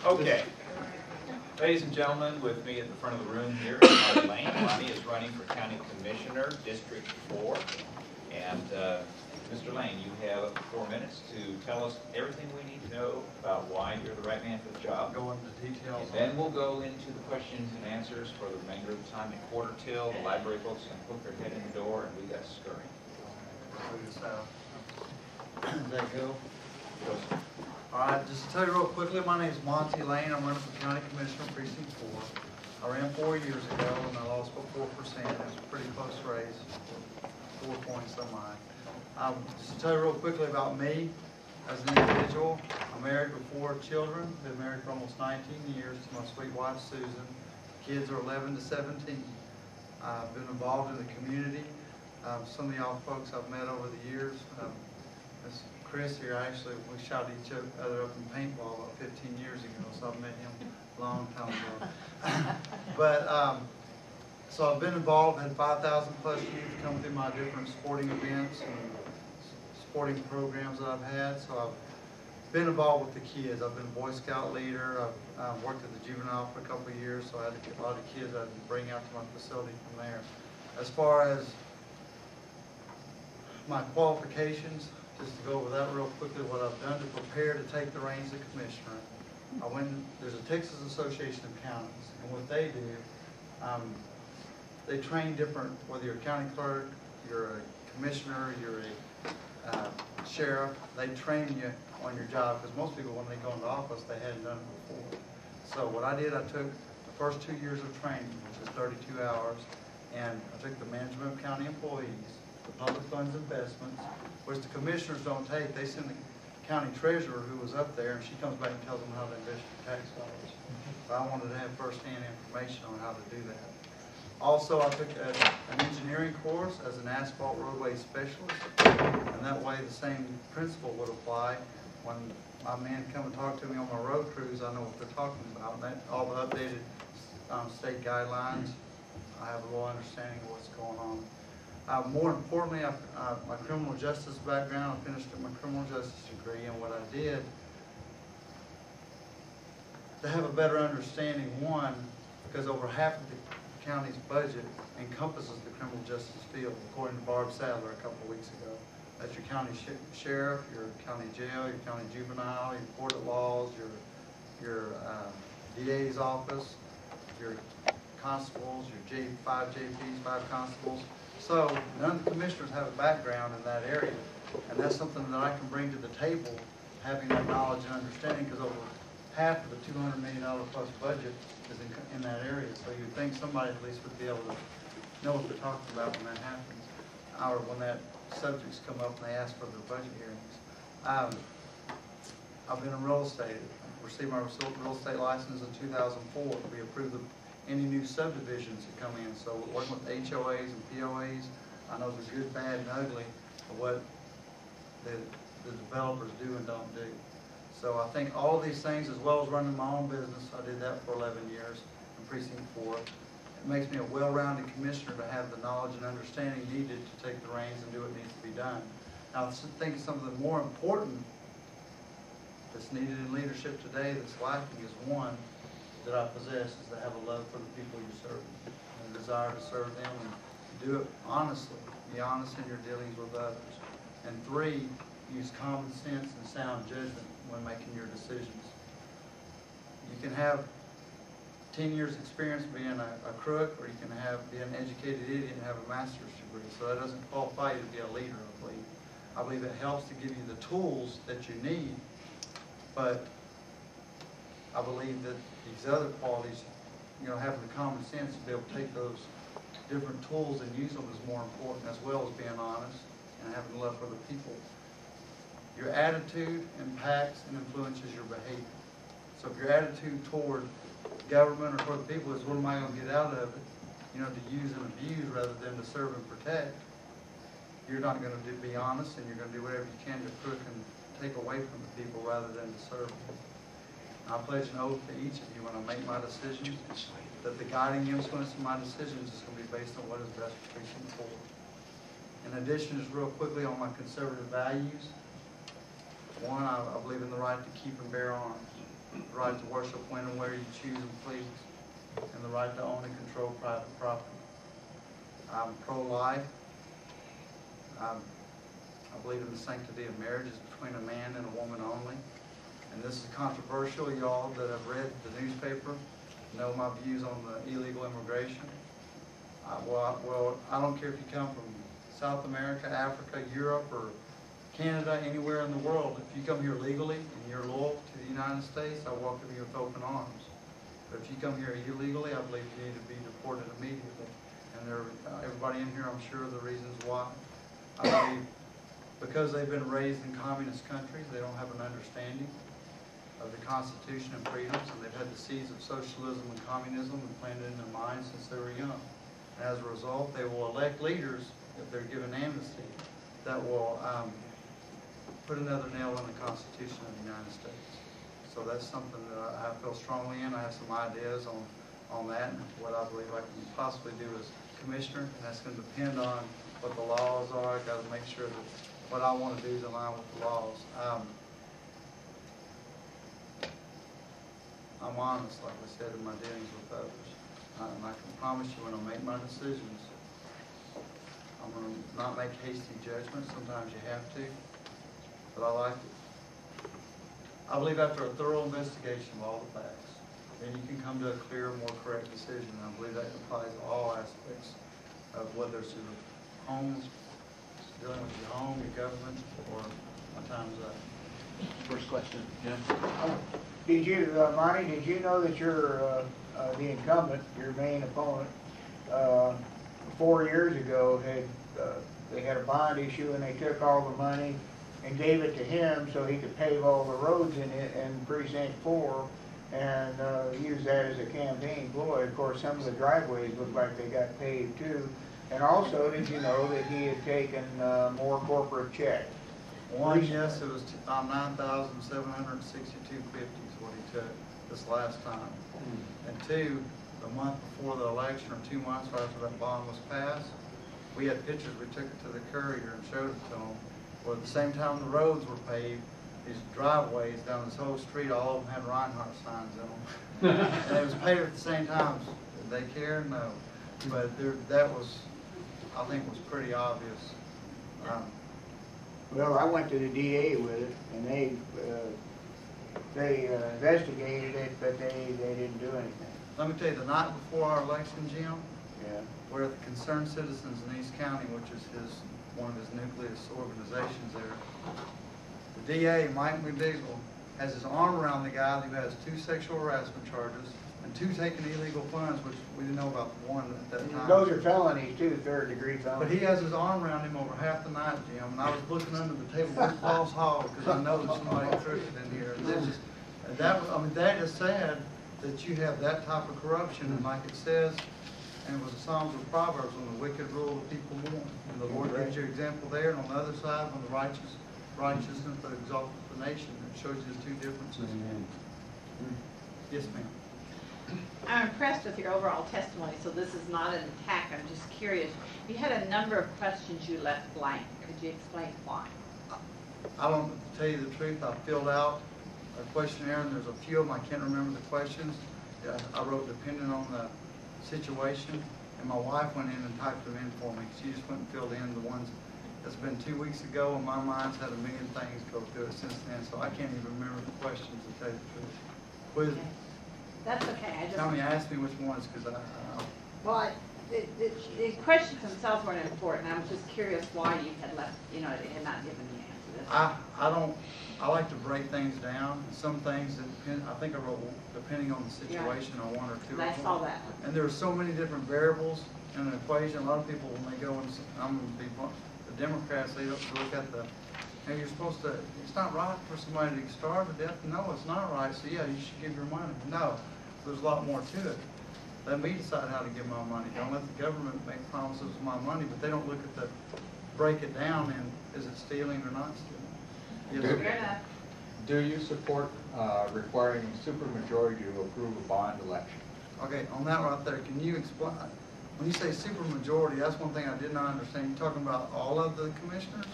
Okay. Ladies and gentlemen, with me at the front of the room here is Monte Lane. Monte is running for County Commissioner, District 4. And Mr. Lane, you have 4 minutes to tell us everything we need to know about why you're the right man for the job. Go into details. And then we'll go into the questions and answers for the remainder of the time at quarter till. The library folks can put their head in the door and we got scurrying. Does that go? All right, just to tell you real quickly, my name is Monte Lane. I'm running for County Commissioner, Precinct 4. I ran 4 years ago and I lost about 4%. It was a pretty close race, 4 points on mine. Just to tell you real quickly about me as an individual, I'm married with 4 children. Been married for almost 19 years to my sweet wife, Susan. Kids are 11 to 17. I've been involved in the community. Some of y'all folks I've met over the years. This Chris here, actually, we shot each other up in paintball about 15 years ago, so I've met him a long time ago. So I've been involved, had 5,000 plus youth come through my different sporting events and sporting programs that I've had. So I've been involved with the kids. I've been a Boy Scout leader. I've worked at the juvenile for a couple of years, so I had a lot of kids I'd bring out to my facility from there. As far as my qualifications, just to go over that real quickly, what I've done to prepare to take the reins of commissioner. There's a Texas Association of Counties, and what they do, they train different, whether you're a county clerk, you're a commissioner, you're a sheriff, they train you on your job, because most people, when they go into office, they hadn't done it before. So what I did, I took the first 2 years of training, which is 32 hours, and I took the management of county employees, the public funds investments, which the commissioners don't take. They send the county treasurer who was up there, and she comes back and tells them how to invest your tax dollars. So I wanted to have first-hand information on how to do that. Also, I took an engineering course as an asphalt roadway specialist, and that way the same principle would apply. When my men come and talk to me on my road crews, I know what they're talking about. And all the updated state guidelines, I have a little understanding of what's going on. More importantly, my criminal justice background, I finished my criminal justice degree, and what I did to have a better understanding, one, because over half of the county's budget encompasses the criminal justice field, according to Barb Sadler a couple of weeks ago. That's your county sheriff, your county jail, your county juvenile, your court of laws, your DA's office, your constables, your 5 JPs, 5 constables. So none of the commissioners have a background in that area, and that's something that I can bring to the table, having that knowledge and understanding, because over half of the $200 million plus budget is in that area. So you'd think somebody at least would be able to know what they're talking about when that happens, or when that subjects come up and they ask for their budget hearings. I've been in real estate. I received my real estate license in 2004. We approved any new subdivisions that come in. So working with HOAs and POAs, I know the good, bad, and ugly of what the developers do and don't do. So I think all of these things, as well as running my own business, I did that for 11 years in Precinct 4. It makes me a well-rounded commissioner to have the knowledge and understanding needed to take the reins and do what needs to be done. Now, I think some of the more important that's needed in leadership today that's lacking is, one, that I possess, is to have a love for the people you serve and a desire to serve them and do it honestly. Be honest in your dealings with others. And 3, use common sense and sound judgment when making your decisions. You can have 10 years experience being a crook, or you can be an educated idiot and have a master's degree. So that doesn't qualify you to be a leader, I believe. I believe it helps to give you the tools that you need, but I believe that these other qualities, having the common sense to be able to take those different tools and use them is more important, as well as being honest and having love for the people. Your attitude impacts and influences your behavior. So if your attitude toward government or toward the people is, what am I going to get out of it, to use and abuse rather than to serve and protect, you're not going to be honest, and you're going to do whatever you can to crook and take away from the people rather than to serve them. I pledge an oath to each of you when I make my decisions that the guiding influence of my decisions is going to be based on what is best for Precinct 4. In addition, just real quickly on my conservative values, one, I believe in the right to keep and bear arms. the right to worship when and where you choose and please, and the right to own and control private property. I'm pro-life. I believe in the sanctity of marriage is between a man and a woman only. And this is controversial. Y'all that have read the newspaper know my views on the illegal immigration. Well, I don't care if you come from South America, Africa, Europe, or Canada, anywhere in the world. If you come here legally and you're loyal to the United States, I welcome you with open arms. But if you come here illegally, I believe you need to be deported immediately. And everybody in here, I'm sure, the reasons why. I believe because they've been raised in communist countries, they don't have an understanding of the Constitution and freedoms, and they've had the seeds of socialism and communism implanted in their minds since they were young. And as a result, they will elect leaders, if they're given amnesty, that will put another nail in the Constitution of the United States. So that's something that I feel strongly in. I have some ideas on that and what I believe I can possibly do as commissioner, and that's going to depend on what the laws are. I've got to make sure that what I want to do is in line with the laws. I'm honest, like I said, in my dealings with others. And I can promise you when I make my decisions, I'm going to not make hasty judgments. Sometimes you have to, but I like it. I believe after a thorough investigation of all the facts, then you can come to a clearer, more correct decision. And I believe that applies to all aspects of whether it's your homes, dealing with your home, your government, or my time's up. First question. Yeah. Did you, Monty, did you know that your the incumbent, your main opponent, 4 years ago they had a bond issue and they took all the money and gave it to him so he could pave all the roads in precinct 4 and use that as a campaign ploy. Of course, some of the driveways look like they got paved too. And also, did you know that he had taken more corporate checks? One, yes, it was $9,762.50 is what he took this last time. And two, the month before the election, or 2 months after that bond was passed, we had pictures. We took it to the courier and showed it to him. Well, at the same time the roads were paved, these driveways down this whole street, all of them had Reinhardt signs in them. And it was paved at the same time. Did they care? No. But that was, I think, was pretty obvious. Well, I went to the DA with it, and they investigated it, but they didn't do anything. Let me tell you, the night before our election, Jim, Yeah. where the Concerned Citizens in East County, which is one of his nucleus organizations there, the DA, Mike McDougall, has his arm around the guy who has 2 sexual harassment charges and 2 taking illegal funds, which we didn't know about one at that time. Those are felonies too, 3rd-degree felonies. But he has his arm around him over half the night, Jim, and I was looking under the table with Paul's Hall because I know that somebody crooked in here. And that is sad that you have that type of corruption, and like it says, and it was the Psalms of Proverbs, when the wicked rule, the people mourn. And the Lord gives you an example there, and on the other side, when the righteousness that exalteth the nation. It shows you the 2 differences. Yes, ma'am. I'm impressed with your overall testimony, so this is not an attack. I'm just curious. You had a number of questions you left blank. Could you explain why? I don't tell you the truth. I filled out a questionnaire, and there's a few of them I can't remember the questions. I wrote depending on the situation, and my wife went in and typed them in for me. She just went and filled in the ones that's been 2 weeks ago, and my mind's had a million things go through it since then, so I can't even remember the questions to tell you the truth. Quiz me. That's okay. Tell me, ask me which ones, because Well, the questions themselves weren't important. I was just curious why you had left, had not given the answer. I like to break things down. Some things that depend, I think I wrote depending on the situation on 1 or 2 of them. I saw that one. And there are so many different variables in an equation. A lot of people, when they go and I'm going to be blunt, the Democrats, they look at the, hey, you're supposed to, it's not right for somebody to starve to death. No, it's not right. So yeah, you should give your money. No, there's a lot more to it. Let me decide how to give my money. Don't let the government make promises with my money, but they don't look at break it down and is it stealing or not stealing. Yes, Fair enough. Do you support requiring a supermajority to approve a bond election? Okay, on that right there, can you explain, when you say supermajority, that's one thing I did not understand. You're talking about all of the commissioners?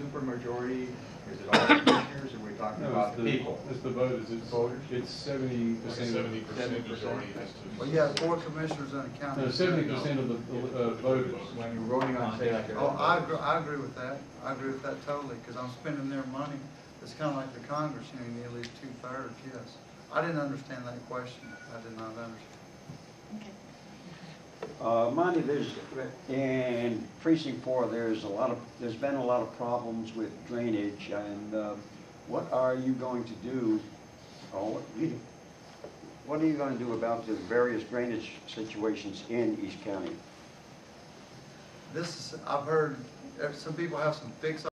Supermajority Is it all commissioners, or are we talking No, about the people? It's the voters, Voters? it's 70%. 70% majority has to. Well, you have 4 commissioners in the county. No, 70% of the voters. When you're voting on, say, like a. Oh, I agree with that. I agree with that totally, because I'm spending their money. It's kind of like the Congress, you know, you need at least 2/3, yes. I didn't understand that question. I did not understand. Monty, in precinct 4, there's been a lot of problems with drainage, and what are you going to do, or what are you going to do about the various drainage situations in East County? I've heard some people have some fix